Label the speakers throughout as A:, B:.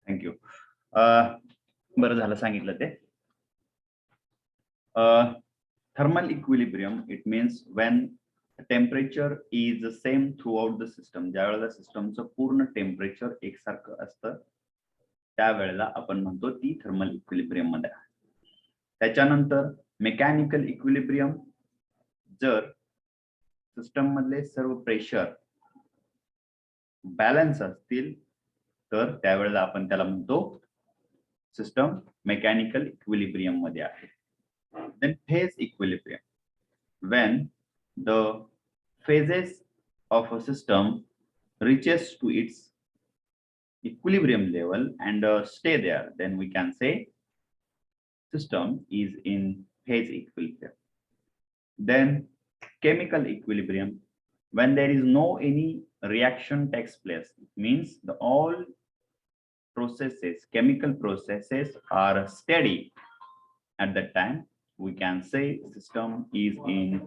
A: Thank you. बरं झालं सांगितलं ते. Thermal equilibrium, it means when the temperature is the same throughout the system. ज्यावेळेला सिस्टमचं पूर्ण टेम्परेचर एकसारखं असतं त्यावेळेला आपण म्हणतो ती थर्मल इक्विलिब्रियम मध्ये आहे. त्याच्यानंतर मेकॅनिकल इक्विलिब्रियम, जर सिस्टम मधले सर्व प्रेशर बॅलन्स असतील तर त्यावेळेला आपण त्याला म्हणतो सिस्टम मेकॅनिकल इक्विलिब्रियम मध्ये आहे. Then phase equilibrium, when the phases of a system reaches to its equilibrium level and stay there, then we can say system is in phase equilibrium. Then chemical equilibrium, when there is no any reaction takes place, it means the all processes, chemical processes are steady. At that time we can say system is in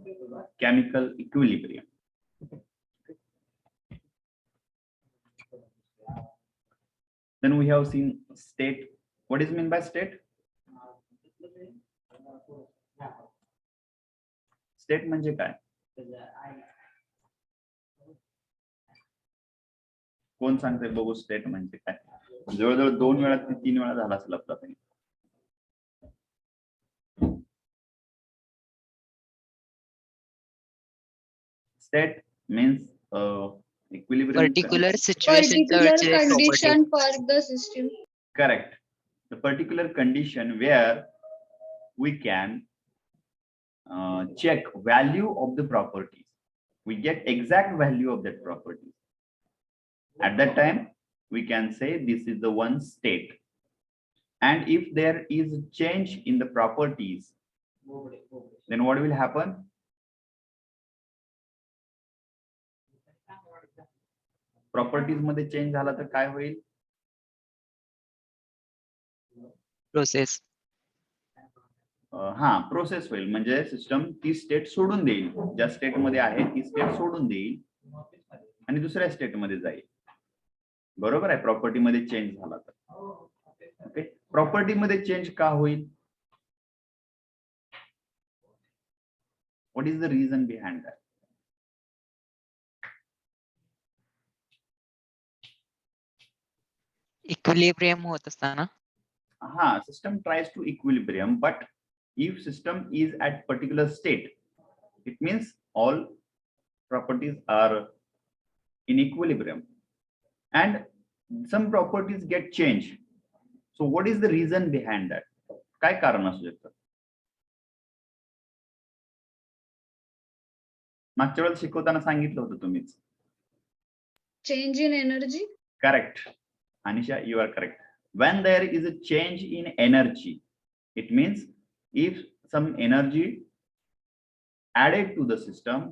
A: chemical equilibrium. Then we have seen state. What is mean by state? State म्हणजे काय? कोण सांगते बघू state म्हणजे काय? जवळजवळ 2 वेळा 3 वेळा झाला असेल आपला. State means equilibrium.
B: Particular situation,
C: condition for the system.
A: Correct. The particular condition where we can check value of the properties. We get exact value of that property. At that time, we can say this is the one state. And if there is a change in the properties, then what will happen? Properties मध्ये change झाला तर काय होईल?
B: Process.
A: हा, process होईल. म्हणजे system ती state सोडून देईल, ज्या स्टेट मध्ये आहे ती स्टेट सोडून देईल आणि दुसऱ्या स्टेट मध्ये जाईल. बरोबर आहे, प्रॉपर्टी मध्ये चेंज झाला तर. ओके, प्रॉपर्टी मध्ये चेंज का होईल? What is the reason behind that?
B: Equilibrium होत असताना.
A: हा, system tries to equilibrium, but if system is at particular state, it means all properties are in equilibrium and some properties get changed. So what is the reason behind that? काय कारण असू शकतं? मागच्या वेळेला शिकवताना सांगितलं होतं तुम्हीच.
C: Change in energy.
A: Correct. Anisha, you are correct. When there is a change in energy, it means if some energy added to the system,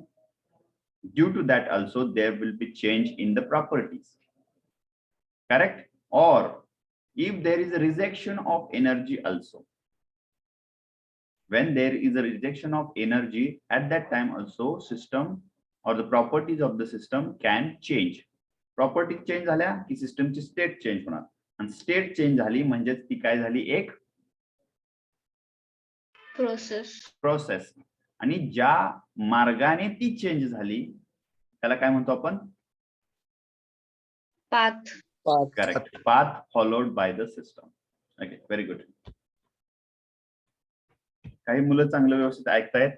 A: due to that also there will be change in the properties. Correct? Or if there is a rejection of energy also. When there is a rejection of energy, at that time also system or the properties of the system can change. Property change झाल्या की सिस्टमची state change होणार, आणि state change झाली म्हणजे ती काय झाली? एक प्रोसेस. आणि ज्या मार्गाने ती चेंज झाली त्याला काय म्हणतो आपण?
C: Path.
A: Correct, path followed by the system. Okay, very good. काही मुलं चांगलं व्यवस्थित ऐकतायत,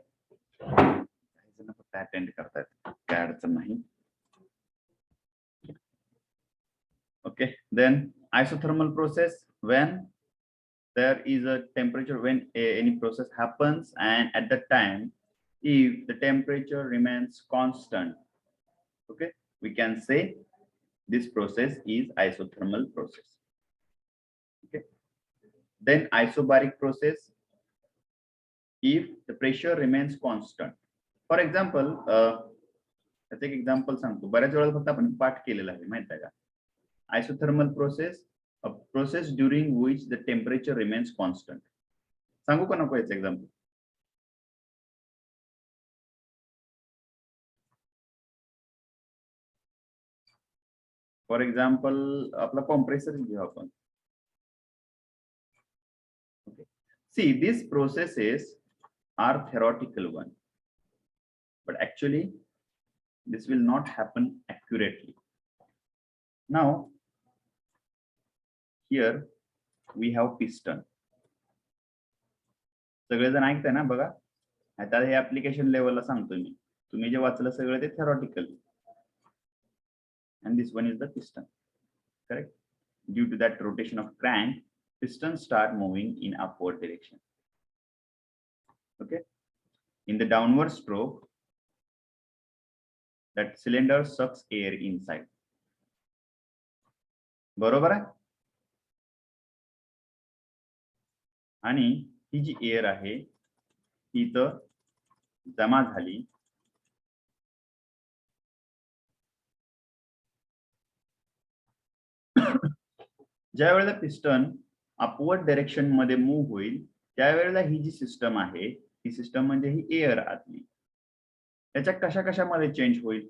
A: काही जण फक्त अटेंड करतायत, काय अडचण नाही. Okay, then isothermal process, when there is a temperature, when any process happens, and at that time if the temperature remains constant, okay, we can say this process is isothermal process. Okay, then isobaric process, if the pressure remains constant. For example, त्याचं एक example सांगतो, बऱ्याच वेळा फक्त आपण पाठ केलेला आहे, माहित आहे का? Isothermal process, a process during which the temperature remains constant. सांगू का नको याचं एक्झाम्पल? फॉर एक्झाम्पल आपला कॉम्प्रेसर घेऊ आपण. See, these processes are theoretical one, but actually this will not happen accurately. Now here we have piston. सगळेजण ऐकताय ना बघा. आता हे ऍप्लिकेशन लेवलला सांगतो मी. तुम्ही जे वाचलं सगळं ते theoretical. And this one is the piston. Correct? Due to that rotation of crank, pistons start moving in upward direction. Okay? In the downward stroke, that cylinder sucks air inside. बरोबर आहे? आणि ही जी एअर आहे ती इथं जमा झाली. ज्या वेळेला पिस्टन अपवर्ड डायरेक्शन मध्ये मूव्ह होईल त्यावेळेला ही जी सिस्टम आहे ही सिस्टम म्हणजे ही एअर आतली त्याच्या कशामध्ये चेंज होईल.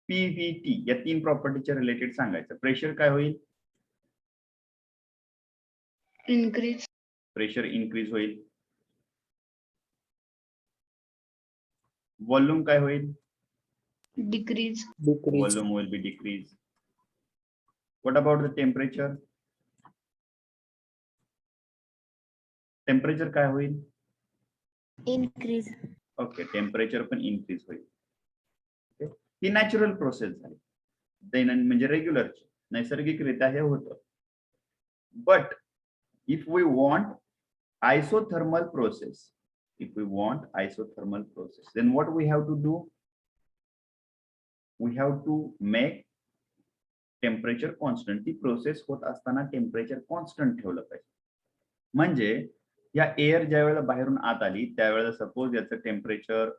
A: पीव्हीटी या 3 प्रॉपर्टीच्या रिलेटेड सांगायचं. प्रेशर काय होईल?
C: Increase.
A: प्रेशर इनक्रीज होईल. व्हॉल्यूम काय होईल?
C: Decrease.
A: Volume will be decreased. What about the temperature? Temperature काय होईल?
D: Increase.
A: Okay, temperature पण increase होईल. Okay. ही नॅचरल प्रोसेस झाली. दैनंदिन म्हणजे रेग्युलर नैसर्गिकरित्या हे होतं. But if we want isothermal process, then what we have to do? We have to make temperature constant. ती प्रोसेस होत असताना टेम्परेचर कॉन्स्टंट ठेवलं पाहिजे. म्हणजे या एअर ज्या वेळेला बाहेरून आत आली त्यावेळेला सपोज याचं टेम्परेचर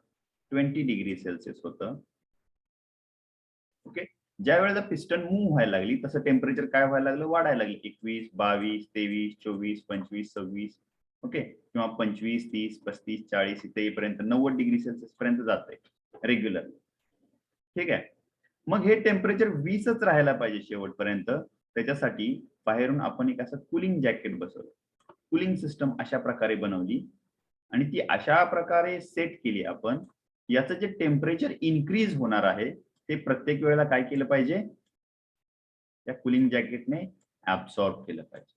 A: 20 डिग्री सेल्सिअस होतं. ओके. ज्या वेळेला पिस्टन मूव्ह व्हायला लागली तसं टेम्परेचर काय व्हायला लागलं? वाढायला लागली. 21, 22, 23, 24, 25, 26. ओके. किंवा 25, 30, 35, 40 इथे येईपर्यंत 90 डिग्री सेल्सिअस पर्यंत जाते रेग्युलर. ठीक आहे. मग हे टेम्परेचर 20च राहायला पाहिजे शेवटपर्यंत. त्याच्यासाठी बाहेरून आपण एक असं कूलिंग जॅकेट बसवलं. कूलिंग सिस्टम अशा प्रकारे बनवली आणि ती अशा प्रकारे सेट केली आपण. याचं जे टेम्परेचर इन्क्रीज होणार आहे ते प्रत्येक वेळेला काय केलं पाहिजे? त्या कूलिंग जॅकेटने ऍब्सॉर्ब केलं पाहिजे.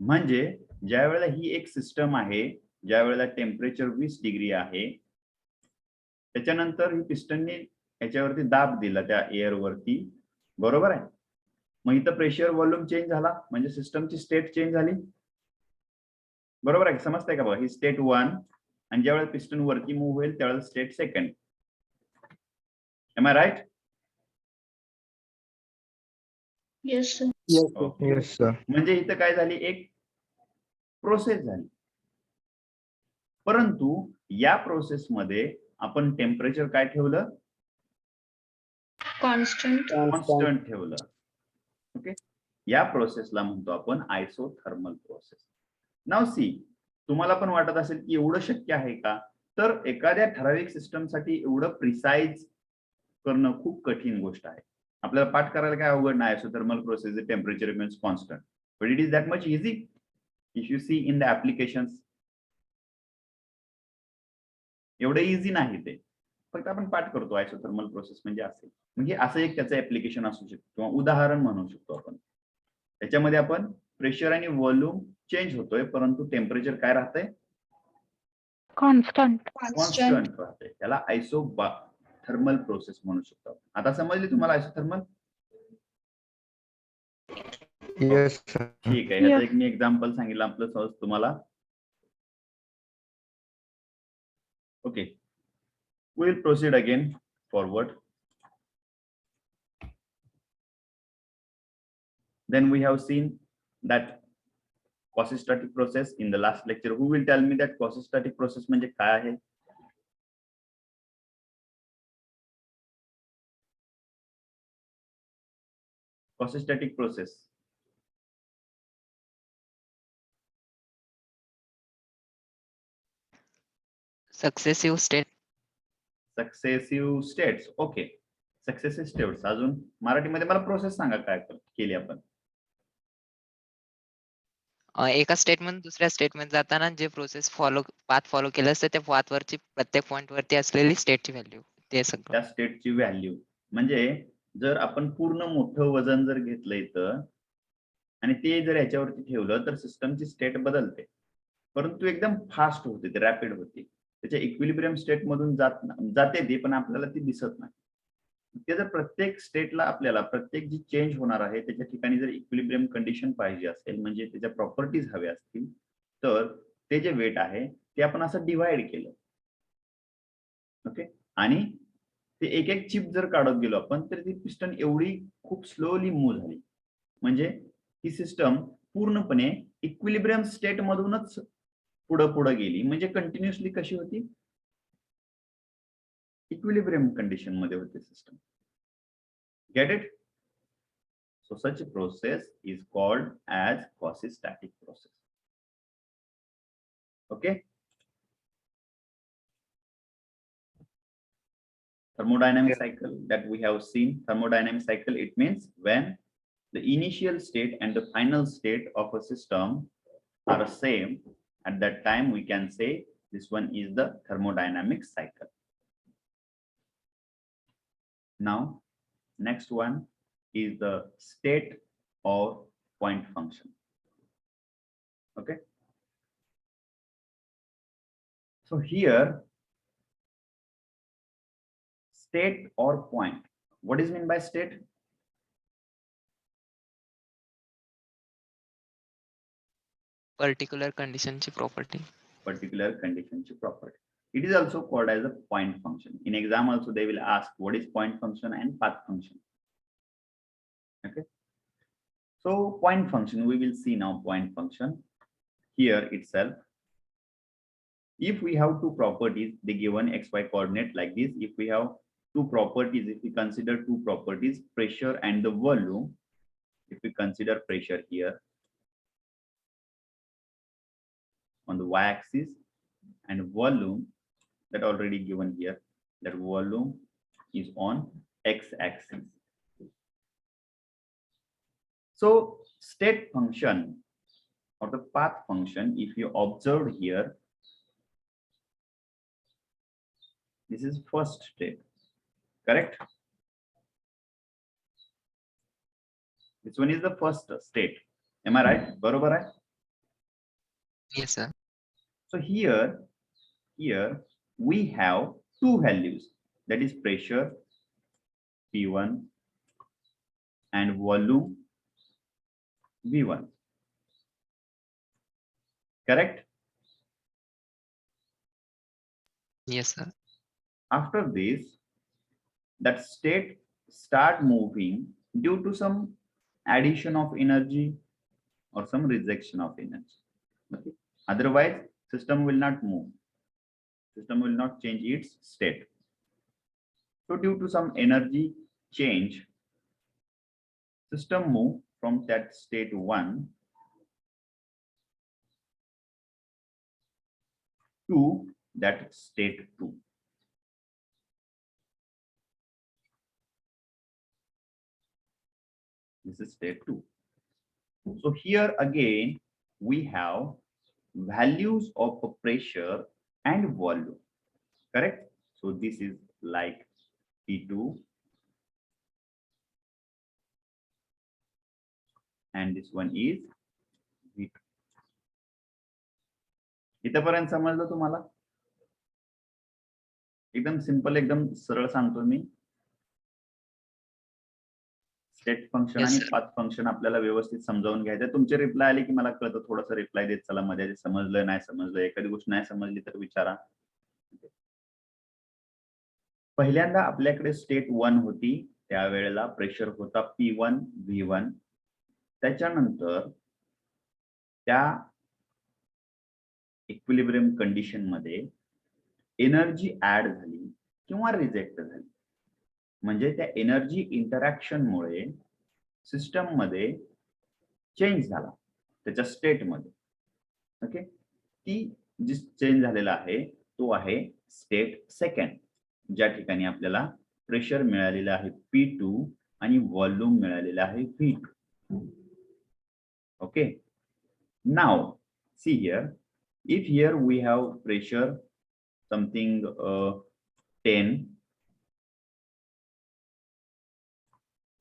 A: म्हणजे ज्या वेळेला ही एक सिस्टम आहे ज्या वेळेला टेम्परेचर 20 डिग्री आहे त्याच्यानंतर ही पिस्टनने याच्यावरती दाब दिला त्या एअर वरती. बरोबर आहे. मग इथं प्रेशर व्हॉल्यूम चेंज झाला म्हणजे सिस्टमची स्टेट चेंज झाली. बरोबर आहे. समजतंय का बघा? ही स्टेट 1 आणि ज्या वेळेला पिस्टन वरती मूव्ह होईल त्यावेळेला state 2. Am I right?
C: Yes, sir.
E: Yes, sir.
A: म्हणजे इथं काय झाली? एक प्रोसेस झाली. परंतु या प्रोसेस मध्ये आपण टेम्परेचर काय ठेवलं?
C: Constant.
A: कॉन्स्टंट ठेवलं. ओके. या प्रोसेसला म्हणतो आपण आयसोथर्मल प्रोसेस. नाव सी, तुम्हाला पण वाटत असेल की एवढं शक्य आहे का? तर एखाद्या ठराविक सिस्टमसाठी एवढं प्रिसाइज करणं खूप कठीण गोष्ट आहे. आपल्याला पाठ करायला काय अवघड नाही. Isothermal process temperature remains constant, but it is that much easy if you see in the applications. एवढं इझी नाही ते. फक्त आपण पाठ करतो आयसोथर्मल प्रोसेस म्हणजे असेल. म्हणजे असं एक त्याचं ऍप्लिकेशन असू शकतो किंवा उदाहरण म्हणू शकतो आपण. त्याच्यामध्ये आपण प्रेशर आणि व्हॉल्यूम चेंज होतोय परंतु टेम्परेचर काय राहतंय?
D: Constant.
A: कॉन्स्टंट राहते. त्याला आयसोथर्मल प्रोसेस म्हणू शकतो. आता समजली तुम्हाला आयसोथर्मल?
E: Yes, sir.
A: ठीक आहे. ह्याचं एक मी एक्झाम्पल सांगितलं आपलं सहज तुम्हाला. Okay. We will proceed again forward. Then we have seen that quasi-static process in the last lecture. Who will tell me that quasi-static process म्हणजे काय आहे? Quasi-static process.
B: Successive state.
A: Successive states. Okay. Successive states. अजून मराठीमध्ये मला process सांगा काय केली आपण?
B: एका स्टेटमधून दुसऱ्या स्टेटमध्ये जाताना जे पाथ फॉलो केलं असतं त्या पाथवरची प्रत्येक पॉइंट वरती असलेली स्टेटची व्हॅल्यू ते सगळं.
A: त्या स्टेटची व्हॅल्यू म्हणजे जर आपण पूर्ण मोठं वजन जर घेतलं इथं आणि ते जर याच्यावरती ठेवलं तर सिस्टमची स्टेट बदलते, परंतु एकदम फास्ट होते, ते रॅपिड होते. त्याच्या इक्विलिब्रियम स्टेट मधून जाते ती, पण आपल्याला ती दिसत नाही. ते जर प्रत्येक स्टेटला आपल्याला प्रत्येक जी चेंज होणार आहे त्याच्या ठिकाणी जर इक्विलिब्रियम कंडिशन पाहिजे असेल, म्हणजे त्याच्या प्रॉपर्टीज हव्या असतील, तर ते जे वेट आहे ते आपण असं डिवाइड केलं. ओके, आणि ते एक एक चिप जर काढत गेलो आपण तर ती पिस्टन एवढी खूप स्लोली मूव्ह झाली, म्हणजे ही सिस्टम पूर्णपणे इक्विलिब्रियम स्टेट मधूनच पुढे गेली. म्हणजे कंटिन्युअसली कशी होती, इक्विलिब्रियम कंडिशन मध्ये होती system. Get it? So such a process is called as quasi-static process. Okay. Thermodynamic cycle that we have seen. Thermodynamic cycle, it means when the initial state and the final state of a system are the same, at that time we can say this one is the thermodynamic cycle. Now next one is the state or point function. Okay, so here state or point, what is mean by state?
B: Particular कंडिशनची property.
A: Particular condition property. It is also called as a point function. In exam also they will ask what is point function and path function. Okay, so point function, we will see now point function here itself. If we have two properties, they given xy coordinate like this. If we have two properties, if we consider two properties, pressure and the volume, if we consider pressure here on the y-axis and volume that already given here, that volume is on x-axis. So state function or the path function, if you observe here, this is first state, correct? This one is the first state. Am I right? Barobar hai?
B: Yes sir.
A: So here we have two values, that is pressure P1 and volume V1. Correct?
B: Yes sir.
A: After this, that state start moving due to some addition of energy or some rejection of energy. Okay? Otherwise, system will not move. System will not change its state. So due to some energy change, system move from that state 1 to that state 2. This is state 2. So here again we have values of pressure and volume, correct? So this is like P2 and this one is V2. इथपर्यंत समजलं तुम्हाला? एकदम simple, एकदम सरळ सांगतो मी. State function
B: Yes,
A: आणि
B: sir.
A: Path function आपल्याला व्यवस्थित समजावून घ्यायचं. तुमचे रिप्लाय आले की मला कळतं, थोडंसं रिप्लाय देत चला मध्ये, समजलं नाही समजलं, एखादी गोष्ट नाही समजली तर विचारा. पहिल्यांदा आपल्याकडे स्टेट 1 होती, त्यावेळेला प्रेशर होता P1 V1. त्याच्यानंतर त्या इक्विलिब्रियम कंडिशन मध्ये एनर्जी ऍड झाली किंवा रिजेक्ट झाली, म्हणजे त्या एनर्जी इंटरॅक्शन मुळे सिस्टम मध्ये चेंज झाला त्याच्या स्टेट मध्ये. ओके, ती जी चेंज झालेला आहे तो आहे स्टेट सेकंड, ज्या ठिकाणी आपल्याला प्रेशर मिळालेलं आहे P2 आणि व्हॉल्यूम मिळालेला आहे V2. Okay, Now see here, if here we have pressure something 10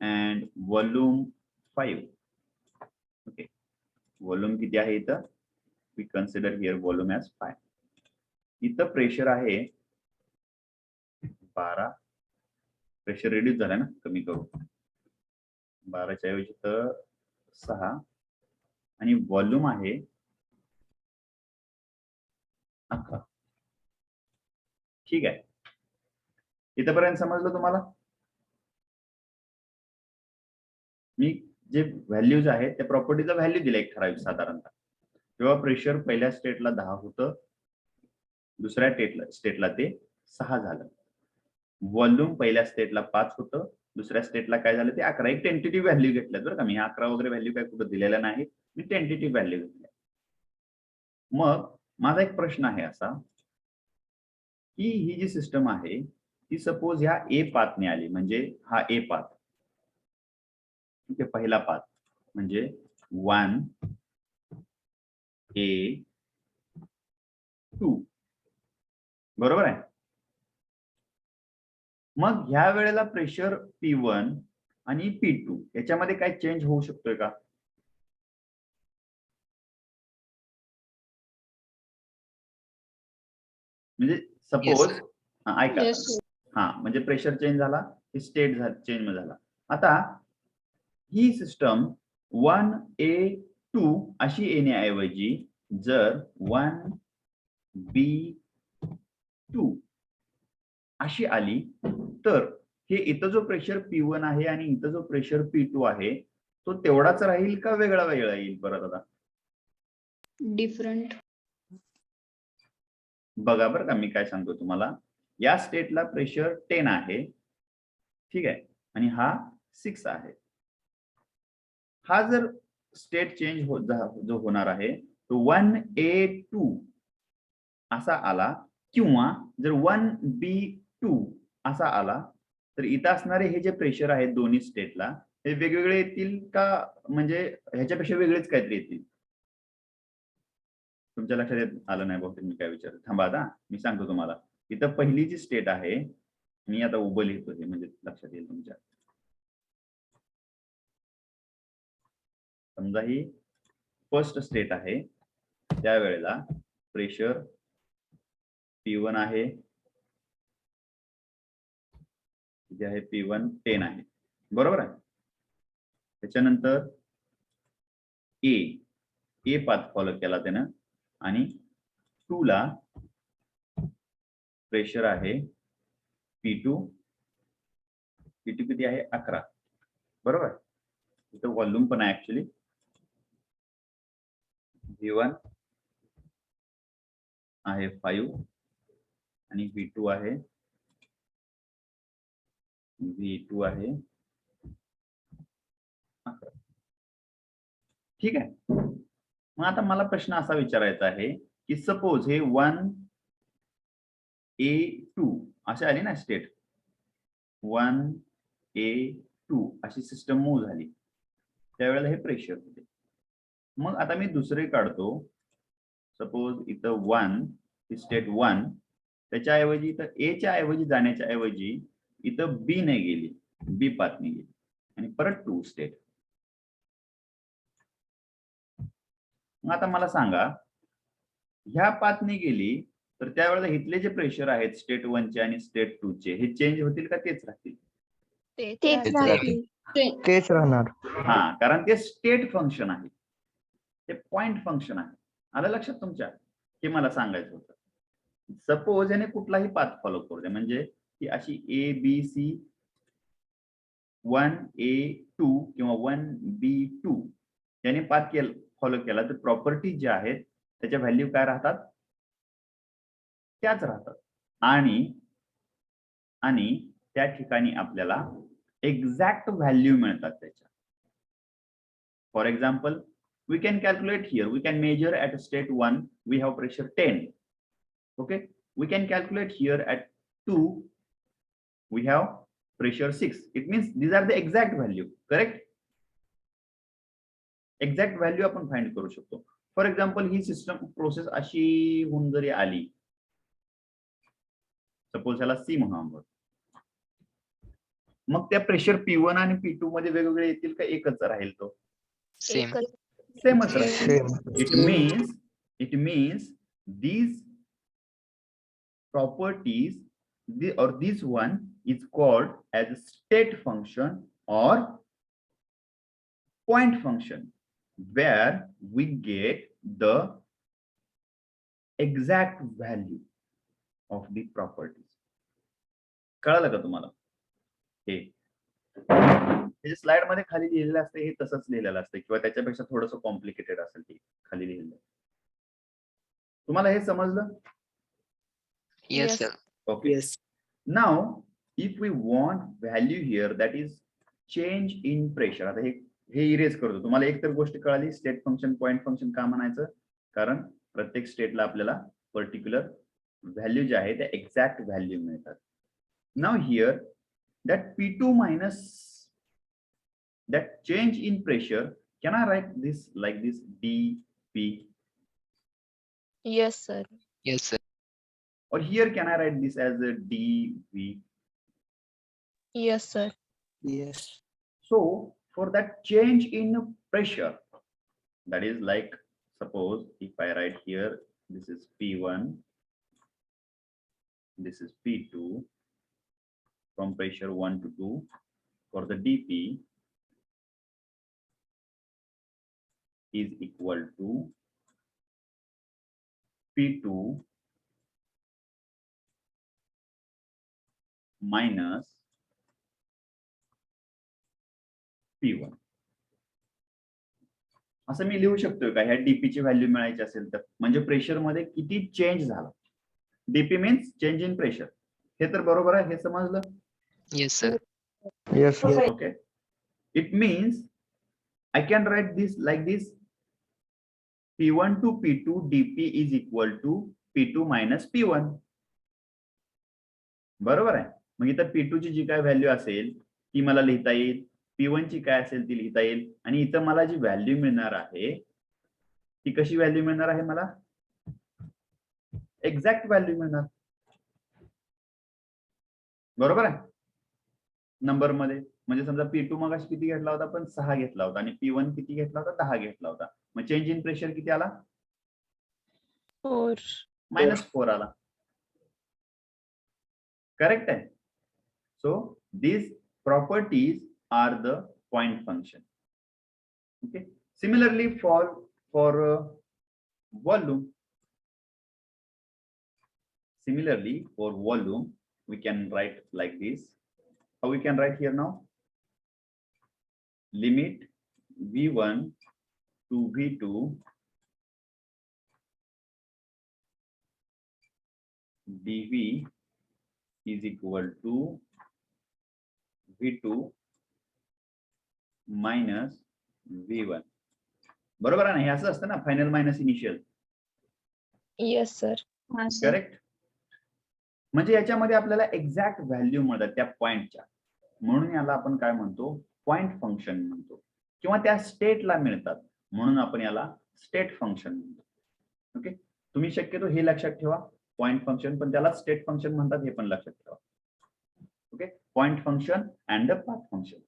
A: and volume 5. Okay, volume किती आहे इथं? We consider here volume as 5. इथं प्रेशर आहे 12. प्रेशर रिड्यूस झालं ना, कमी करू 12च्या ऐवजी तर 6 आणि व्हॉल्यूम आहे 11. ठीक आहे, इथपर्यंत समजलं तुम्हाला? मी जे व्हॅल्यूज आहेत त्या प्रॉपर्टीचा व्हॅल्यू दिला एक ठराविक साधारणतः. जेव्हा प्रेशर पहिल्या स्टेटला 10 होतं, दुसऱ्या स्टेटला ते 6 झालं. व्हॉल्यूम पहिल्या स्टेटला 5 होतं, दुसऱ्या स्टेटला काय झालं ते 11. एक टेंटेटिव्ह व्हॅल्यू घेतल्यात बरं का, मी 11 वगैरे व्हॅल्यू काय कुठं दिलेल्या नाही, मी टेंटेटिव्ह व्हॅल्यू घेतल्या. मग माझा एक प्रश्न आहे असा की ही जी सिस्टम आहे ती सपोज ह्या ए पाथने आली, म्हणजे हा ए पाथ, ठीक आहे, पहिला पाथ म्हणजे 1 A 2, बरोबर आहे. मग ह्या वेळेला प्रेशर P1 आणि P2 याच्यामध्ये काय चेंज होऊ शकतोय का? म्हणजे सपोज ऐका,
C: Yes, sir.
A: हा म्हणजे प्रेशर चेंज झाला, स्टेट चेंज झाला. आता ही सिस्टम 1A2 अशी येण्याऐवजी जर 1B2 अशी आली तर हे इथं जो प्रेशर P1 आहे आणि इथं जो प्रेशर P2 आहे तो तेवढाच राहील का वेगळा वेगळा येईल परत? आता
C: Different.
A: बघा बरं का, मी काय सांगतो तुम्हाला. या स्टेटला प्रेशर 10 आहे, ठीक आहे, आणि हा 6 आहे. हा जर स्टेट चेंज जो होणार आहे तो 1A2 असा आला किंवा जर 1B2 असा आला तर इथं असणारे हे जे प्रेशर आहेत दोन्ही स्टेटला हे वेगवेगळे येतील का, म्हणजे ह्याच्यापेक्षा वेगळेच काहीतरी येतील? तुमच्या लक्षात आलं नाही बहुतेक मी काय विचारतो. थांबा, आता मी सांगतो तुम्हाला. इथं पहिली जी स्टेट आहे, मी आता उभं लिहितो हे म्हणजे लक्षात येईल तुमच्या. समजा ही फर्स्ट स्टेट आहे, त्यावेळेला प्रेशर P1 आहे, जे आहे P1 10 आहे, बरोबर आहे. त्याच्यानंतर ए पाथ फॉलो केला त्यानं आणि 2 ला प्रेशर आहे P2 किती आहे 11, बरोबर. इथं व्हॉल्यूम पण आहे ऍक्च्युली. V1 आहे 5 आणि V2 आहे V2 आहे 11. ठीक आहे. मग आता मला प्रश्न असा विचारायचा आहे की सपोज हे 1A2 असे आली ना स्टेट, 1A2 अशी सिस्टम मूव्ह झाली, त्यावेळेला हे प्रेशर होते. मग आता मी दुसरे काढतो, सपोज इथं 1 ही स्टेट 1, त्याच्याऐवजी इथं A च्या ऐवजी जाण्याच्या ऐवजी इथं B ने गेली, B पाथने गेली आणि परत 2 स्टेट. मग आता मला सांगा, ह्या पाथने गेली तर त्यावेळेला इथले जे प्रेशर आहेत स्टेट 1 चे आणि स्टेट 2 चे हे चेंज होतील का तेच राहतील?
D: तेच राहतील.
E: तेच राहणार.
A: हा, कारण ते स्टेट फंक्शन आहे, ते पॉइंट फंक्शन आहे. आलं लक्षात तुमच्या? हे मला सांगायचं होतं. सपोज याने कुठलाही पाथ फॉलो करू दे, म्हणजे ही अशी ABC 1A2 किंवा 1B2 याने पाथ फॉलो केला तर प्रॉपर्टी ज्या आहेत त्याच्या व्हॅल्यू काय राहतात? त्याच राहतात. आणि त्या ठिकाणी आपल्याला एक्झॅक्ट व्हॅल्यू मिळतात त्याच्या. For example, we can calculate here, we can measure at state 1 we have pressure 10, okay, we can calculate here at 2 we have pressure 6. It means these are the exact value, correct? Exact value आपण find करू शकतो. For example he system process अशी होऊन जरी आली, suppose याला C म्हणू आपण, मग त्या प्रेशर P1 आणि P2 मध्ये वेगवेगळे येतील का एकच राहील तो?
B: सेम.
A: सेमच राहील.
E: Same.
A: It means these properties, this one is called as a state function or point function, where we get the exact value of the properties. कळालं का तुम्हाला? हे स्लाइड मध्ये खाली लिहिलेलं असतं हे तसंच लिहिलेलं असतं किंवा त्याच्यापेक्षा थोडंसं कॉम्प्लिकेटेड असेल ते खाली लिहिलेलं. तुम्हाला हे समजलं?
B: Yes, sir.
A: Okay.
F: Yes.
A: Now, if we want value here, that is change in pressure. आता हे इरेज करतो. तुम्हाला एक तर गोष्ट कळाली, स्टेट फंक्शन पॉइंट फंक्शन का म्हणायचं, कारण प्रत्येक स्टेटला आपल्याला पर्टिक्युलर व्हॅल्यू जे आहे त्या एक्झॅक्ट व्हॅल्यू मिळतात. Now here that P2 minus that change in pressure, can I write this like this dP,
D: Yes, sir.
B: Yes, sir.
A: or here can I write this as a dV?
D: Yes, sir.
F: Yes.
A: So for that change in pressure, that is like, suppose if I write here, this is P1, this is P2, from pressure 1 to 2, for the dP is equal to P2 minus P1. असं मी लिहू शकतोय का? ह्या DP ची value मिळायची असेल तर, म्हणजे प्रेशर मध्ये किती चेंज झाला. DP means change in pressure. हे तर बरोबर आहे, हे समजलं?
B: Yes, sir.
E: Yes, sir.
A: Okay. It means I can write this like this. P1 to P2 dP is equal to P2 minus P1. बरोबर आहे. मग इथं P2 ची जी काय व्हॅल्यू असेल ती मला लिहिता येईल, P1 ची काय असेल ती लिहिता येईल, आणि इथं मला जी व्हॅल्यू मिळणार आहे ती कशी व्हॅल्यू मिळणार आहे? मला एक्झॅक्ट व्हॅल्यू मिळणार. बरोबर आहे नंबर मध्ये. म्हणजे समजा P2 मगाशी किती घेतला होता? पण 6 घेतला होता, आणि P1 किती घेतला होता? 10 घेतला होता. मग चेंज इन प्रेशर किती आला?
D: 4.
A: -4 आला. करेक्ट आहे. So these properties are the point function. Okay. Similarly for volume. Similarly for volume we can write like this. How we can write here now? Limit V1 to V2 dV is equal to V2 minus V1. बरोबर आहे ना? हे असं असतं ना, final minus initial.
D: Yes, sir.
A: Correct. म्हणजे याच्यामध्ये आपल्याला एक्झॅक्ट व्हॅल्यू मिळतात त्या पॉइंटच्या, म्हणून याला आपण काय म्हणतो? पॉइंट फंक्शन म्हणतो, किंवा त्या स्टेटला मिळतात म्हणून आपण याला स्टेट फंक्शन म्हणतो. ओके. तुम्ही शक्यतो हे लक्षात ठेवा, पॉइंट फंक्शन, पण त्याला स्टेट फंक्शन म्हणतात हे पण लक्षात ठेवा. Okay. Point function and the path function.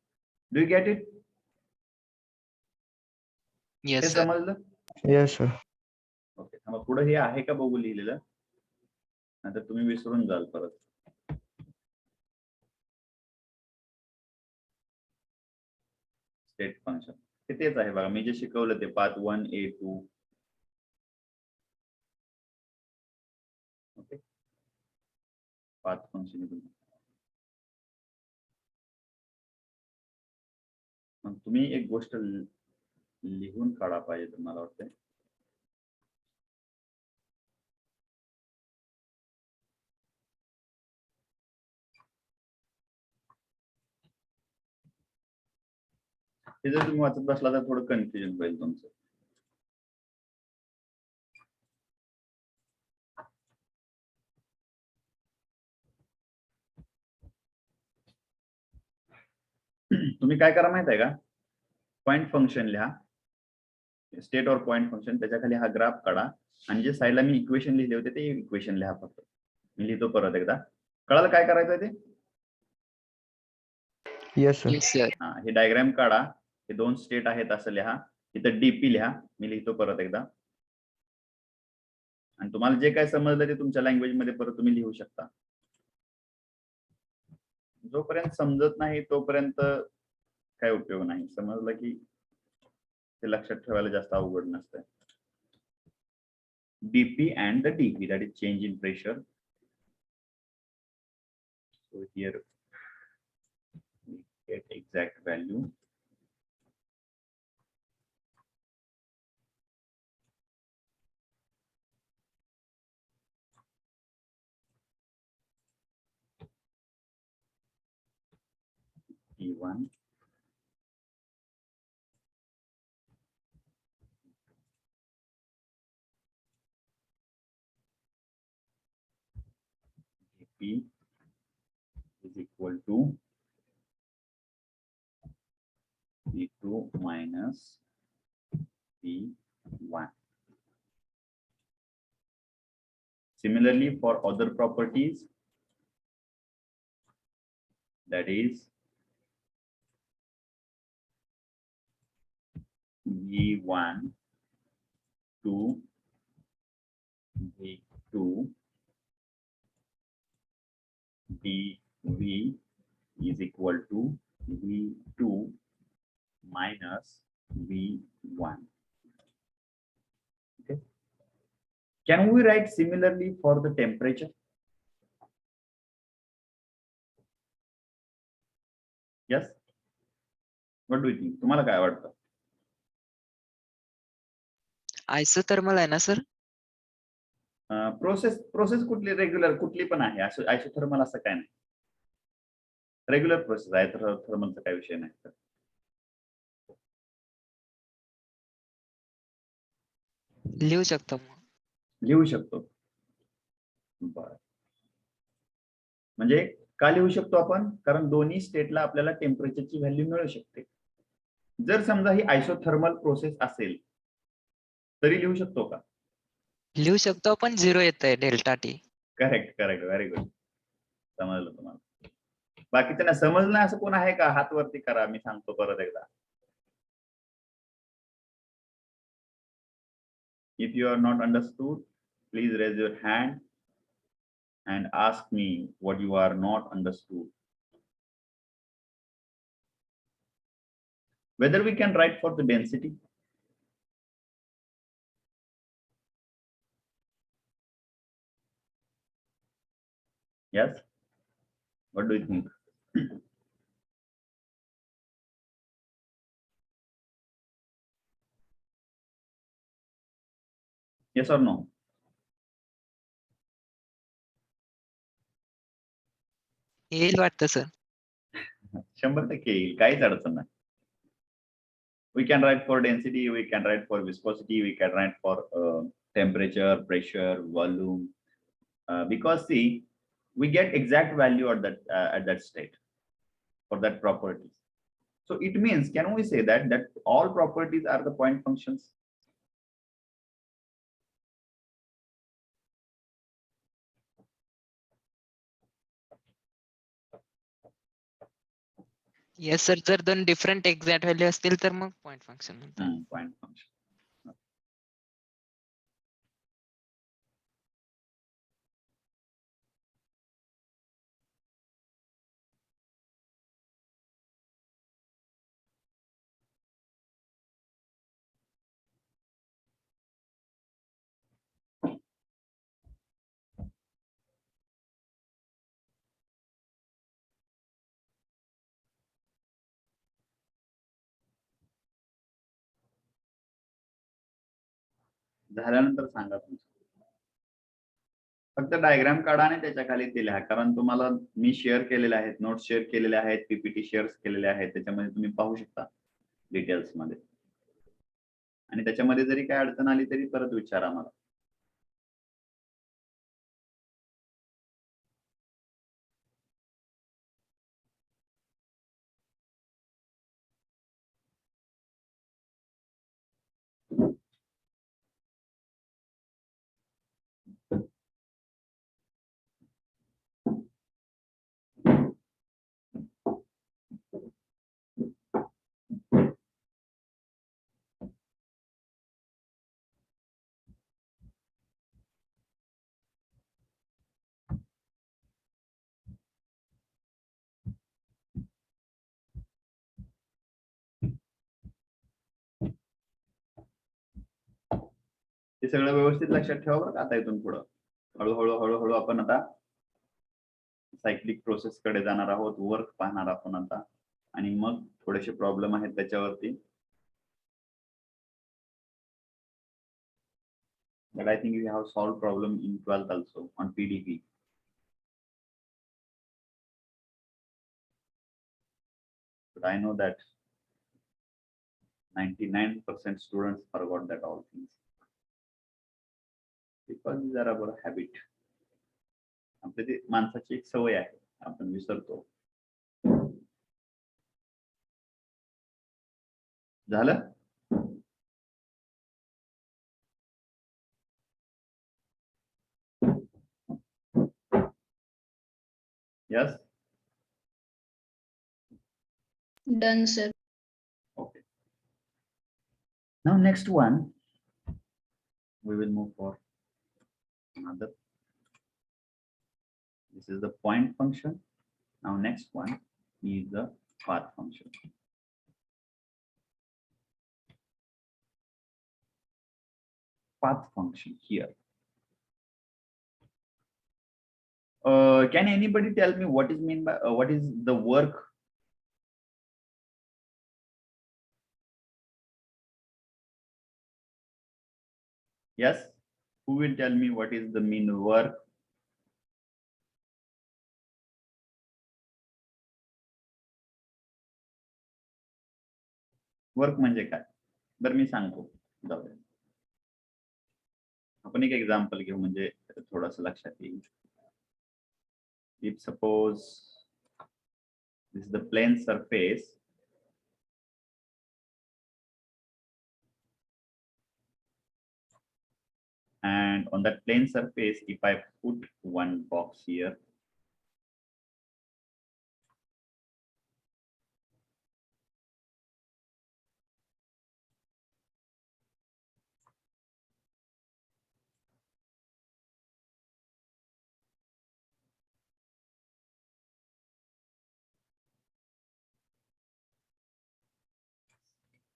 A: Do you get it?
B: Yes,
A: हे
B: sir.
A: समजलं?
E: Yes, sir.
A: ओके. मग पुढे हे आहे का बघू लिहिलेलं, नंतर तुम्ही विसरून जाल परत. स्टेट फंक्शन हे तेच आहे बघा, मी जे शिकवलं ते path 1 A2. Okay. Path function. मग तुम्ही एक गोष्ट लिहून काढा पाहिजे तुम्हाला वाटतंय. हे जर तुम्ही वाचत बसला तर थोडं कन्फ्युजन होईल तुमचं. तुम्ही काय करा माहित आहे का? पॉइंट फंक्शन लिहा, स्टेट और पॉइंट फंक्शन, त्याच्या खाली हा ग्राफ काढा आणि जे साईडला मी इक्वेशन लिहिले होते ते इक्वेशन लिहा फक्त. मी लिहितो परत एकदा. कळालं काय करायचं ते?
E: Yes, sir.
B: Yes sir.
A: हा, हे डायग्राम काढा. हे दोन स्टेट आहेत असं लिहा. इथं डीपी लिहा. मी लिहितो परत एकदा. आणि तुम्हाला जे काय समजलं ते तुमच्या लँग्वेज मध्ये परत तुम्ही लिहू शकता. जोपर्यंत समजत नाही तोपर्यंत काय उपयोग नाही. समजलं की ते लक्षात ठेवायला जास्त अवघड नसतं. dp and the dp, that is change in pressure. So here we get exact value. P1 dp is equal to P2 minus P1. Similarly, for other properties, that is V1 to V2 dV is equal to V2 minus V1. Okay. Can we write similarly for the temperature? Yes. What do you think? तुम्हाला काय वाटतं?
B: Isothermal आहे ना sir?
A: Process कुठली regular कुठली पण आहे. असं आयसोथर्मल असं काय नाही. रेग्युलर प्रोसेस आहे. थर्मलचा काय विषय नाही.
B: लिहू शकतो मग.
A: लिहू शकतो. बरं. म्हणजे का लिहू शकतो आपण? कारण दोन्ही स्टेटला आपल्याला टेम्परेचरची व्हॅल्यू मिळू शकते. जर समजा ही आयसोथर्मल प्रोसेस असेल तरी लिहू शकतो का?
B: लिहू शकतो पण 0 येतंय delta T.
A: Correct, very good. समजलं तुम्हाला. बाकीच्यांना समजलं असं कोण आहे का? हात वरती करा, मी सांगतो परत एकदा. If you are not understood, please raise your hand and ask me what you are not understood. Whether we can write for the density. Yes. What do you think? Yes or no?
B: येईल वाटतं sir.
A: 100% येईल. काहीच अडचण नाही. We can write for density, we can write for viscosity, we can write for temperature, pressure, volume. Because see, we get exact value at that state for that property. So it means, can we say that all properties are the point functions?
B: Yes sir. जर दोन different exact value असतील तर मग point function म्हणतात.
A: Point function. झाल्यानंतर सांगा तुम्ही. फक्त डायग्राम काढा आणि त्याच्या खाली ते लिहा. कारण तुम्हाला मी शेअर केलेले आहेत, नोट्स शेअर केलेले आहेत, पीपीटी शेअर केलेले आहेत. त्याच्यामध्ये तुम्ही पाहू शकता डिटेल्स मध्ये. आणि त्याच्यामध्ये जरी काय अडचण आली तरी परत विचारा मला. ते सगळं व्यवस्थित लक्षात ठेवा बरं का आता इथून पुढं. हळूहळू हळूहळू आपण आता सायक्लिक प्रोसेस कडे जाणार आहोत, वर्क पाहणार आपण आता, आणि मग थोडेसे प्रॉब्लेम आहेत त्याच्यावरती. But I think we have solved problem in 12th also on PDP. But I know that 99% students forgot that all things. Because these are our habit. आपली ती माणसाची एक सवय आहे, आपण विसरतो. झालं? Yes?
C: Done, sir.
A: Okay. Now next one, we will move for another. This is the point function. Now next one is the path function. Path function here. Can anybody tell me what is mean by what is the work? Yes, who will tell me what is the mean work? Work म्हणजे काय? बरं मी सांगतो, जाऊ दे. आपण एक example घेऊ म्हणजे थोडंसं लक्षात येईल. If suppose this is the plane surface, and on that plane surface, if I put one box here,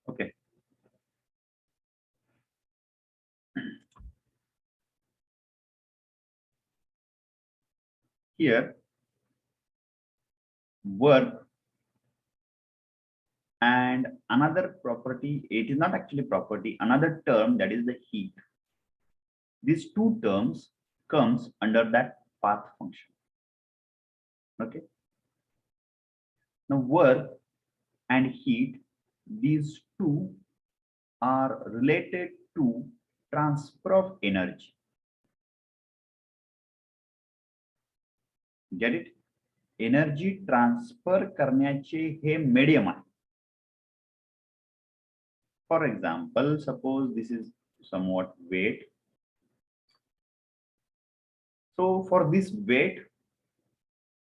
A: okay. Here, work and another property, it is not actually property, another term, that is the heat. These two terms comes under that path function. Okay. Now work and heat, these two are related to transfer of energy. Get it? Energy transfer करण्याचे हे medium आहे. For example, suppose this is somewhat weight. So for this weight,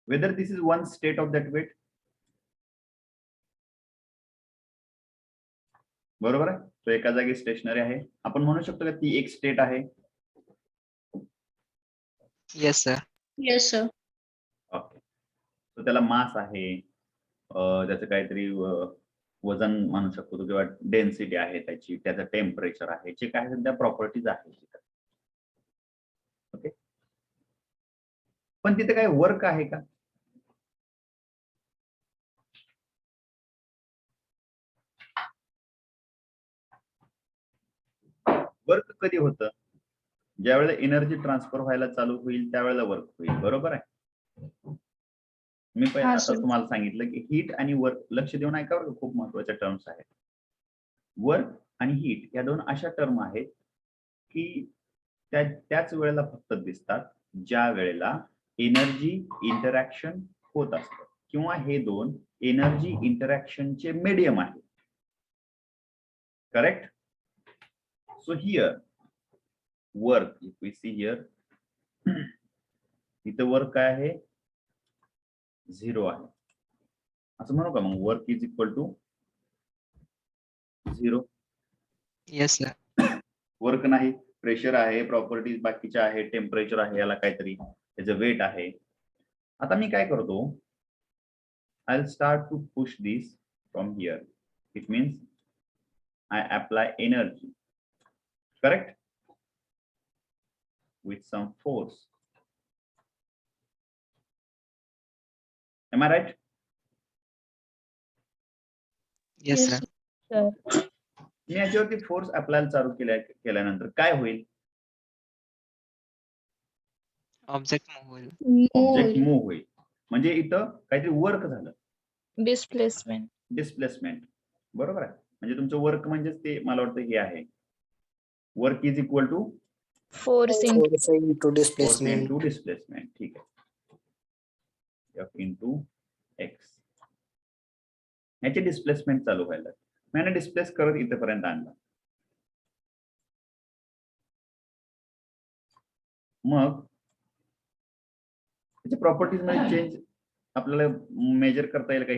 A: whether this is one state of that weight, बरोबर आहे, तो एका जागी stationery आहे, आपण म्हणू शकतो का ती एक स्टेट आहे?
B: Yes, sir.
C: Yes, sir.
A: Okay. तो त्याला मास आहे, त्याचं काहीतरी वजन म्हणू शकतो किंवा डेन्सिटी आहे त्याची, त्याचं टेम्परेचर आहे, जे काय सध्या प्रॉपर्टीज आहेत. ओके. पण तिथे काय वर्क आहे का? वर्क कधी होतं? ज्या वेळेला एनर्जी ट्रान्सफर व्हायला चालू होईल त्यावेळेला वर्क होईल, बरोबर आहे. मी
C: हा,
A: आता
C: sir.
A: तुम्हाला सांगितलं की हीट आणि वर्क, लक्ष देऊन ऐका बरं, खूप महत्त्वाच्या टर्म्स आहेत. वर्क आणि हीट या दोन अशा टर्म आहेत की त्याच वेळेला फक्त दिसतात ज्या वेळेला एनर्जी इंटरॅक्शन होत असतं, किंवा हे दोन एनर्जी इंटरॅक्शनचे मीडियम आहेत. Correct? So here work, if we see here, इथे वर्क काय आहे? 0 आहे. असं म्हणू का मग work is equal to 0?
B: Yes, sir.
A: Work नाही, प्रेशर आहे, प्रॉपर्टीज बाकीच्या आहे, टेम्परेचर आहे, याला काहीतरी त्याचं वेट आहे. आता मी काय करतो, I will start to push this from here. It means I apply energy. Correct? with some force. Am I right?
B: Yes,
C: Yes,
B: sir.
D: Sir.
A: मी याच्यावरती फोर्स अप्लाय चालू केल्यानंतर काय होईल?
B: ऑब्जेक्ट मूव्ह होईल.
A: Object
C: move.
A: मूव्ह होईल. म्हणजे इथं काहीतरी वर्क झालं,
D: Displacement.
A: डिस्प्लेसमेंट. बरोबर आहे. म्हणजे तुमचं वर्क म्हणजेच ते मला वाटतं हे आहे, work is equal to
D: Force into
F: Force into
A: force
F: displacement.
A: Into displacement. ठीक आहे. F into X. याचे डिस्प्लेसमेंट चालू व्हायला, मी डिस्प्लेस करत इथेपर्यंत आणला. मग त्याच्या प्रॉपर्टीज मध्ये चेंज आपल्याला मेजर करता येईल का?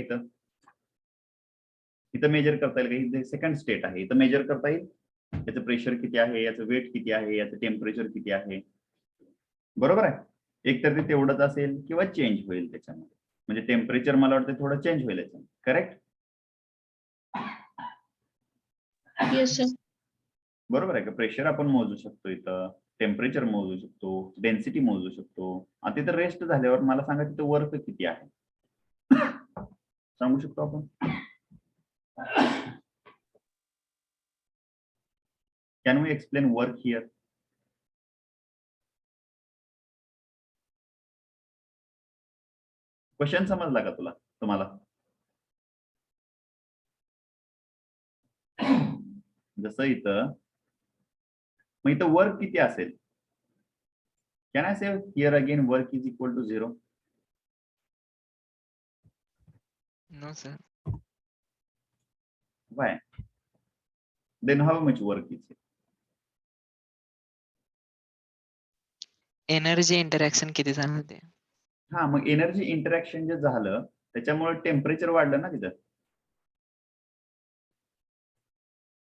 A: इथं मेजर करता येईल का? इथे सेकंड स्टेट आहे, इथं मेजर करता येईल याचं प्रेशर किती आहे, याचं वेट किती आहे, याचं टेम्परेचर किती आहे. बरोबर आहे. एक तर ते तेवढंच असेल किंवा चेंज होईल त्याच्यामध्ये. म्हणजे टेम्परेचर मला वाटतं थोडं चेंज होईल याच्यामध्ये. करेक्ट?
C: Yes, sir.
A: बरोबर आहे का? प्रेशर आपण मोजू शकतो, इथं टेम्परेचर मोजू शकतो, डेन्सिटी मोजू शकतो. आता तिथं रेस्ट झाल्यावर मला सांगा तिथं वर्क किती आहे सांगू शकतो आपण? Can we explain work here? Question समजला का तुम्हाला? जसं इथं, मग इथं वर्क किती असेल? Can I say here again work is equal to 0?
B: No sir.
A: Why? Then how much work is it?
B: Energy interaction किती झालं ते.
A: हा, मग एनर्जी इंटरॅक्शन जे झालं त्याच्यामुळे टेम्परेचर वाढलं ना तिथं.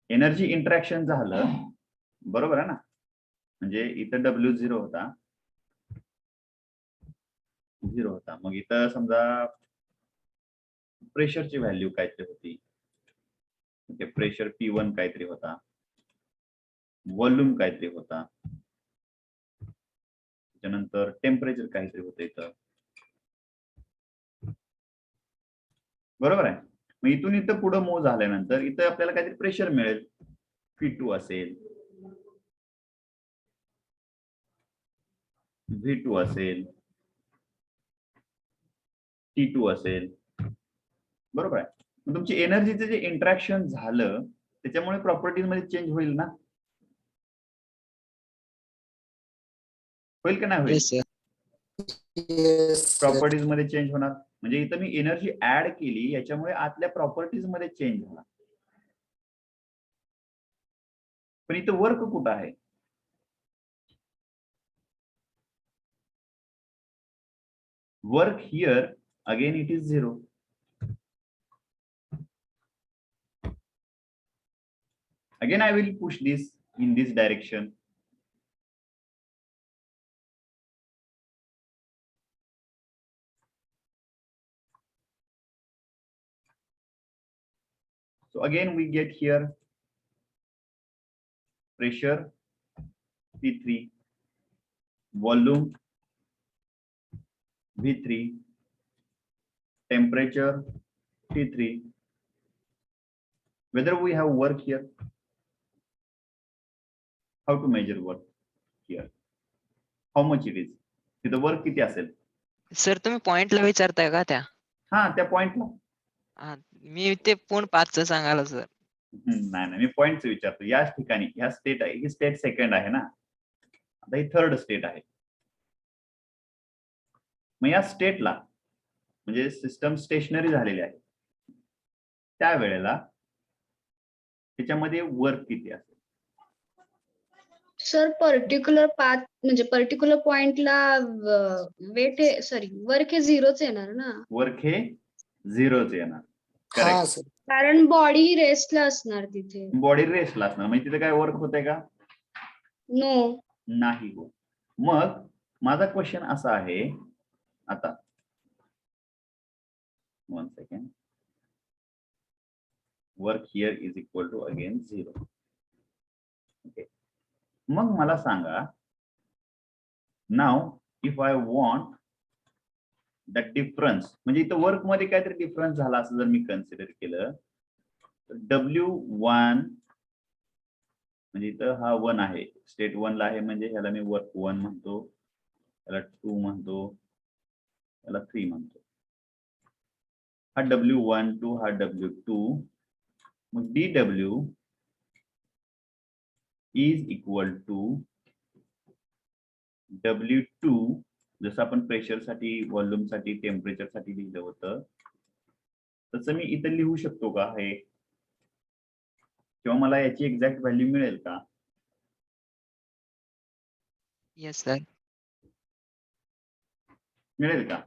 A: एनर्जी इंटरॅक्शन झालं, बरोबर आहे ना? म्हणजे इथं W0 होता, 0 होता. मग इथं समजा प्रेशरची व्हॅल्यू काहीतरी होती, प्रेशर P1 काहीतरी होता, व्हॉल्यूम काहीतरी होता, त्याच्यानंतर टेम्परेचर काहीतरी होतं इथं. बरोबर आहे. मग इथून इथं पुढे मूव्ह झाल्यानंतर इथं आपल्याला काहीतरी प्रेशर मिळेल, P2 असेल, V2 असेल, T2 असेल. बरोबर आहे. मग तुमची एनर्जीचं जे इंटरॅक्शन झालं त्याच्यामुळे प्रॉपर्टीज मध्ये चेंज होईल ना? होईल का नाही होईल?
B: Yes sir.
F: Yes, sir.
A: Properties मध्ये चेंज होणार. म्हणजे इथं मी एनर्जी ऍड केली, याच्यामुळे आतल्या प्रॉपर्टीज मध्ये चेंज झाला. पण इथं वर्क कुठं आहे? Work here again it is 0. Again I will push this in this direction. So again we get here pressure P3, volume V3, temperature T3. Whether we have work here, how to measure work here? How much it is? तिथं work किती असेल?
B: Sir तुम्ही पॉइंटला विचारताय का त्या?
A: हा, त्या पॉइंटला.
B: हा, मी ते पूर्ण 5चं सांगायला सर.
A: नाही मी पॉइंटच विचारतो. याच ठिकाणी ह्या स्टेट आहे, ही स्टेट सेकंड आहे ना, आता ही थर्ड स्टेट आहे. मग या स्टेटला म्हणजे सिस्टम स्टेशनरी झालेली आहे, त्यावेळेला त्याच्यामध्ये वर्क किती असेल?
C: सर पर्टिक्युलर पाथ म्हणजे पर्टिक्युलर पॉइंटला वेट सॉरी वर्क हे 0च येणार ना?
A: वर्क हे 0च येणार.
F: हा
A: करेक्ट.
F: सर.
C: कारण बॉडी रेस्टला असणार तिथे.
A: बॉडी रेस्टला असणार, म्हणजे तिथे काय वर्क होतंय का?
C: नो.
A: नाही होत. मग माझा क्वेश्चन असा आहे आता, 1 second. Work here is equal to again 0. Okay. मग मला सांगा नाव if I want that difference, म्हणजे इथं वर्क मध्ये काहीतरी डिफरन्स झाला असं जर मी कन्सिडर केलं तर W1 म्हणजे इथं हा 1 आहे, स्टेट 1 ला आहे, म्हणजे ह्याला मी वर्क 1 म्हणतो, याला 2 म्हणतो, याला 3 म्हणतो. हा W12 हा W2, मग DW is equal to W2, जसं आपण प्रेशर साठी, व्हॉल्यूम साठी, टेम्परेचर साठी लिहिलं होतं तसं मी इथं लिहू शकतो का हे, किंवा मला याची एक्झॅक्ट व्हॅल्यू मिळेल का?
B: Yes sir.
A: मिळेल का?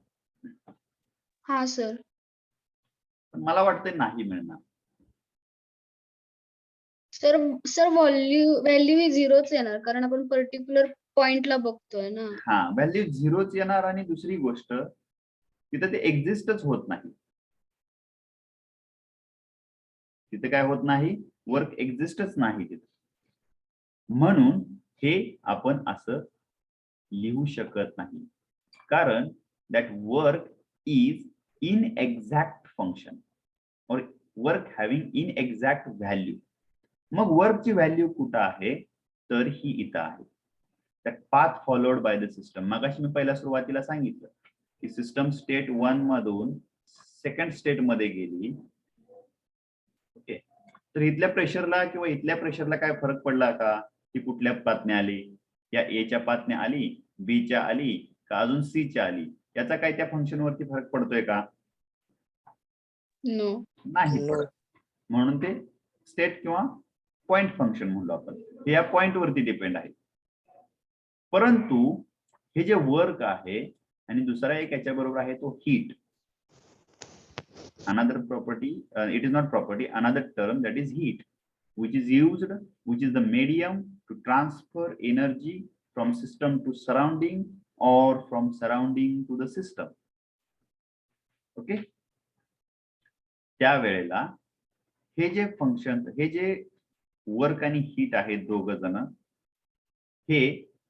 C: हा सर.
A: मला वाटतं नाही मिळणार.
C: सर सर व्हॅल्यू ही झिरोच येणार, कारण आपण पर्टिक्युलर पॉइंटला बघतोय ना.
A: हा, व्हॅल्यू झिरोच येणार, आणि दुसरी गोष्ट तिथे ते एक्झिस्टच होत नाही. तिथे काय होत नाही, वर्क एक्झिस्टच नाही तिथे. म्हणून हे आपण असं लिहू शकत नाही, कारण that work is inexact function और वर्क हॅव्हिंग इनएक्झॅक्ट व्हॅल्यू. मग वर्कची व्हॅल्यू कुठं आहे, तर ही इथं आहे, that path followed by the system. मगाशी मी पहिल्या सुरुवातीला सांगितलं की सिस्टम स्टेट 1 मधून सेकंड स्टेट मध्ये गेली. ओके, तर इथल्या प्रेशरला किंवा इथल्या प्रेशरला काय फरक पडला का, की कुठल्या पाथने आली, या एच्या पाथने आली, बीच्या आली का अजून सीच्या आली, याचा काय त्या फंक्शन वरती फरक पडतोय का?
C: नो.
A: नाही
F: No.
A: पडत. म्हणून ते स्टेट किंवा पॉइंट फंक्शन म्हणलो आपण, हे या पॉइंट वरती डिपेंड आहे. परंतु हे जे वर्क आहे आणि दुसरा एक याच्या बरोबर आहे तो heat. Another property, it is not property, another term, that is heat, which is used, which is the medium to transfer energy from system to surrounding or from surrounding to the system. Okay, त्या वेळेला हे जे function, हे जे work आणि heat आहेत दोघ जण, हे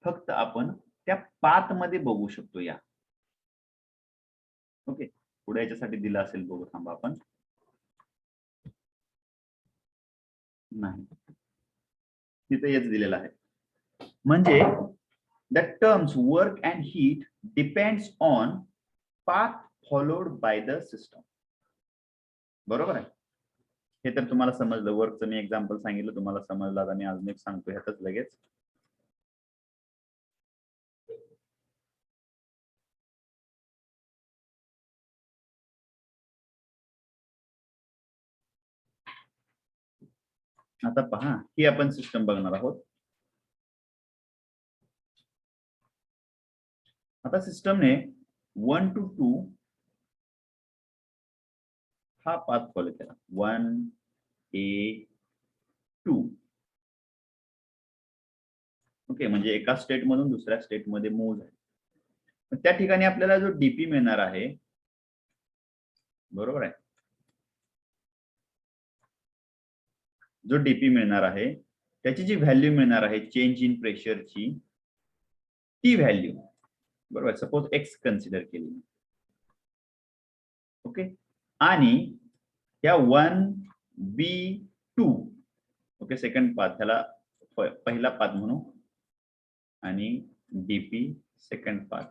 A: फक्त आपण त्या पाथ मध्ये बघू शकतो या. ओके, पुढे याच्यासाठी दिलं असेल बघू, थांबा आपण. नाही, तिथे हेच दिलेलं आहे. म्हणजे the terms work and heat depends on path followed by the system. बरोबर आहे? हे तर तुम्हाला समजलं. वर्कचं मी एक्झाम्पल सांगितलं, तुम्हाला समजलं. आता मी अजून एक सांगतो ह्यातच लगेच. आता पहा, ही आपण सिस्टम बघणार आहोत. आता सिस्टमने 1 to 2 हा पाथ फॉलो केला, 1 A 2. ओके, म्हणजे एका स्टेट मधून दुसऱ्या स्टेट मध्ये मूव्ह झाले. त्या ठिकाणी आपल्याला जो डीपी मिळणार आहे, बरोबर आहे, जो डीपी मिळणार आहे त्याची जी व्हॅल्यू मिळणार आहे चेंज इन प्रेशरची, ती व्हॅल्यू, बरोबर, सपोज एक्स कन्सिडर केली. ओके, आणि या 1B2, ओके, सेकंड पाथ, ह्याला पहिला पाथ म्हणू, आणि डीपी सेकंड पाथ,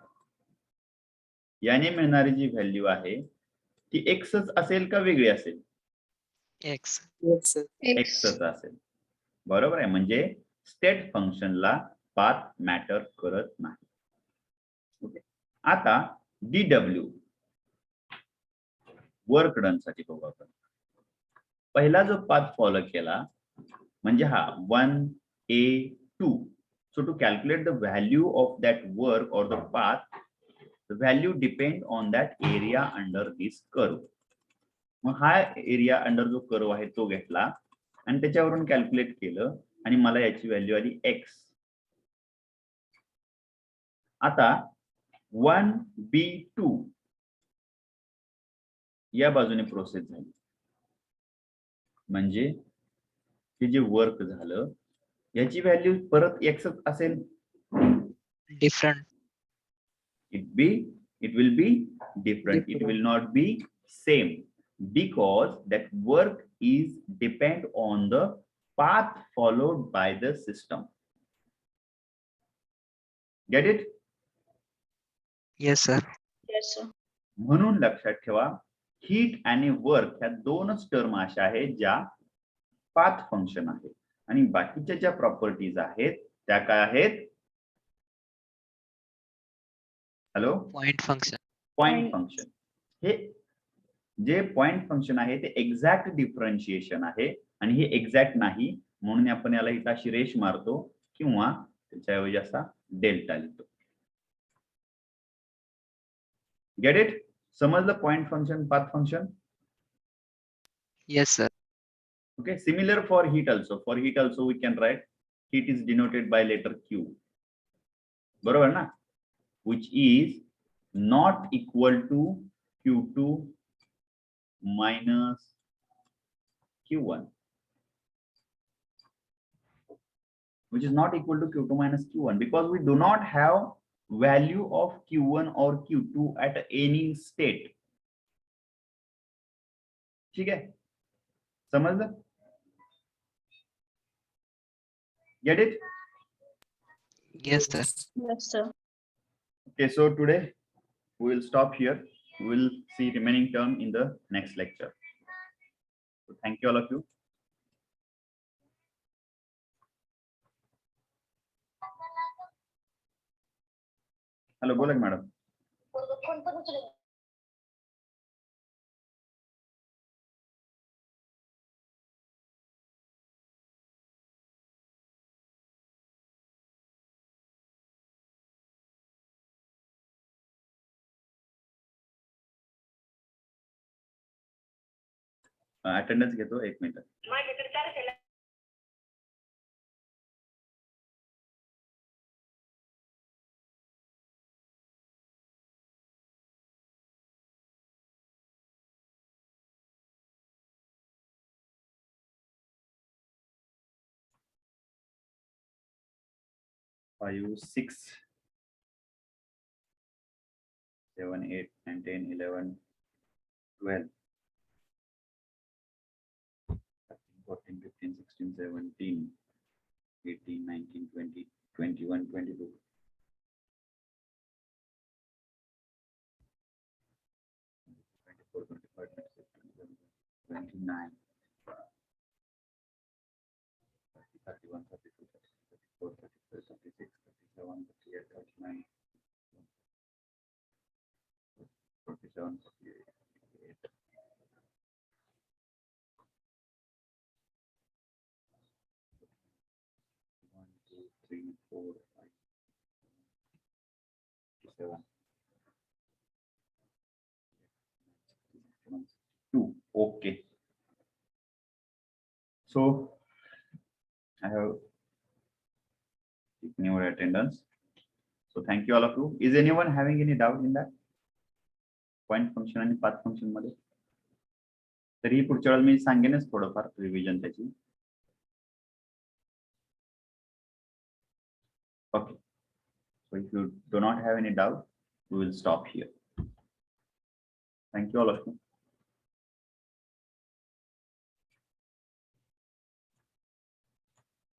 A: याने मिळणारी जी व्हॅल्यू आहे ती एक्सच असेल का वेगळी असेल?
B: एक्स.
F: Yes, sir.
A: एक्सच असेल. बरोबर आहे, म्हणजे स्टेट फंक्शनला पाथ मॅटर करत नाही. ओके, आता DW वर्क डन साठी बघू आपण. पहिला जो पाथ फॉलो केला म्हणजे हा 1A2. So to calculate the value of that work or the path, the value depend on that area under this curve. मग हा एरिया अंडर जो कर्व आहे तो घेतला आणि त्याच्यावरून कॅल्क्युलेट केलं आणि मला याची व्हॅल्यू आली एक्स. आता 1B2 या बाजूने प्रोसेस झाली, म्हणजे हे जे वर्क झालं याची व्हॅल्यू परत एक्स असेल.
B: Different.
A: it will be different. It will not be same, because that work is depend on the path followed by the system. Get it?
B: Yes, sir.
C: Yes, sir.
A: म्हणून लक्षात ठेवा, heat आणि work ह्या दोनच term अशा आहेत ज्या path function आहेत, आणि बाकीच्या ज्या प्रॉपर्टीज आहेत त्या काय आहेत? Hello,
B: point function.
A: Point function. हे जे पॉइंट फंक्शन आहे ते एक्झॅक्ट डिफरन्शिएशन आहे, आणि हे एक्झॅक्ट नाही म्हणून आपण याला इथं अशी रेष मारतो किंवा त्याच्याऐवजी असा डेल्टा लिहितो. Get it? समजलं point function, path function?
B: Yes, sir.
A: Okay, similar for heat also. For heat also we can write heat is denoted by letter Q. बरोबर ना? Which is not equal to Q2 minus Q1. Which is not equal to Q2 minus Q1 because we do not have value of Q1 or Q2 at any state. ठीक है? समझ? Get it?
B: Yes, sir.
C: Yes, sir.
A: Okay, so today we will stop here. We will see remaining term in the next lecture. So thank you all of you. Hello, बोला madam. Attendance घेतो 1 minute. Five, 6, 7, 8, 9, 10, 11, 12, 14, 15, 16, 17, 18, 19, 20, 21, 22. 24, 25, 26, 27, 29, 31, 32, 34, 35, 36, 37, 38, 39, 47, 48. One, two, three, 4, 5, 7, 2. Okay. So I have taken your attendance. So thank you all of you. Is anyone having any doubt in that? Point function आणि path function मध्ये? तरी पुढच्या वेळेला मी सांगेनच थोडंफार revision त्याची. Okay. So if you do not have any doubt, we will stop here. Thank you all of you.